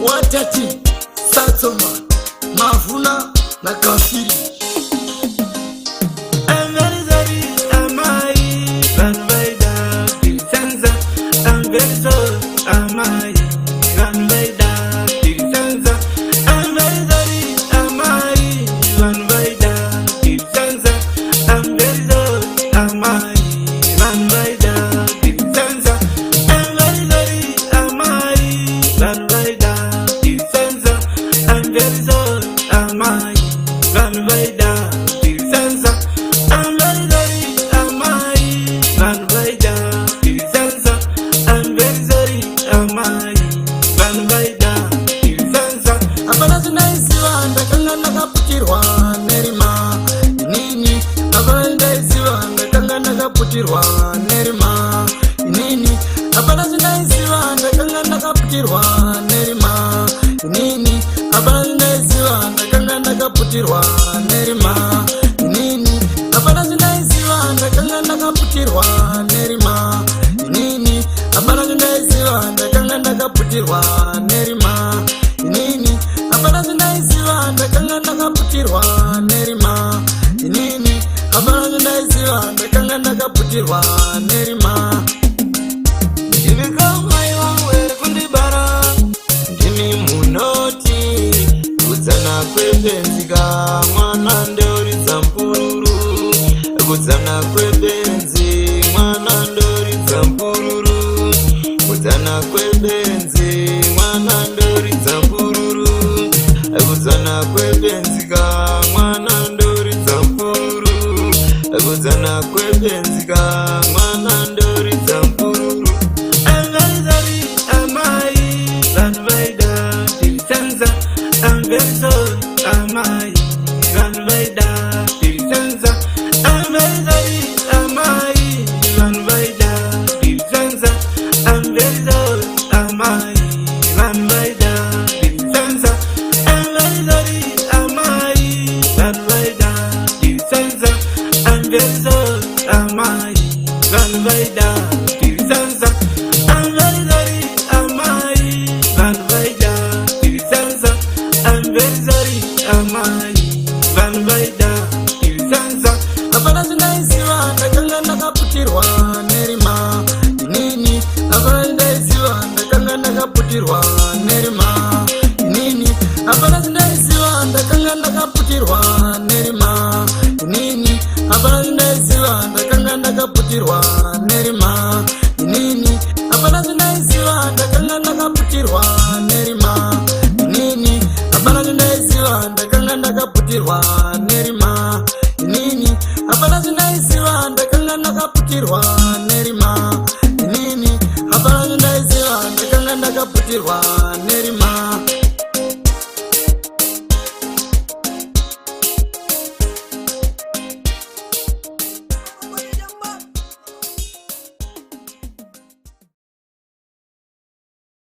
watati Satsoma Mavuna na Kafiri. I'm very sorry, am I? Run by the Vicenza. I'm very sorry, am I? Run by the Vicenza. I'm very sorry, am I? Run by the Vicenza. I'm very sorry, am I? Run by the Vicenza. I'm very sorry, am I? Run by the Vicenza. I'm very sorry, am I? Run by the Vicenza. I'm very sorry, am I? Run by the Vicenza. I'm very sorry, am I? Run by the Vicenza. Apana zinaisiwa ndakanga nakaputirwa nerima inini. Apana zinaisiwa ndakanga nakaputirwa nerima inini. Apana zinaisiwa ndakanga nakaputirwa nerima inini. Apana zinaisiwa ndakanga nakaputirwa nerima inini. Apana zinaisiwa ndakanga nakaputirwa nerima inini. Apana zinaisiwa ndakanga nakaputirwa nerima inini. Apana zinaisiwa ndakanga nakaputirwa nerima inini. Apana zinaisiwa ndakanga nakaputirwa nerima. Kundibara ndimi munoti kudzana kwebenzika mwana ndoridza mpururu. Kudzana kwebenzi mwana ndoridza mpururu. Kudzana kwebenzi mwana ndoridza mpururu. Kudzana kwebenzika mwana ndoridza mpururu. Kudzana kwebenzika mwana ndoridza mpururu. I'm very sorry, am I? Run by the Vicenza. I'm very sorry, am I? Run by the Vicenza. I'm very sorry, am I? Run by the Vicenza. I'm very sorry, am I? Run by the Vicenza. I'm very sorry, am I? Run by the Vicenza. I'm very sorry, am I? Run by the Vicenza. I'm very sorry, am I? Run by the Vicenza. I'm very sorry, am I? Run by the Vicenza. Apana zinaisiwa ndakanga nakaputirwa nerima inini. Apana zinaisiwa ndakanga nakaputirwa nerima inini. Apana zinaisiwa ndakanga nakaputirwa nerima inini. Apana zinaisiwa ndakanga nakaputirwa nerima inini. Apana zinaisiwa ndakanga nakaputirwa nerima inini. Apana zinaisiwa ndakanga nakaputirwa nerima inini. Apana zinaisiwa ndakanga nakaputirwa nerima inini. Apana zinaisiwa ndakanga nakaputirwa nerima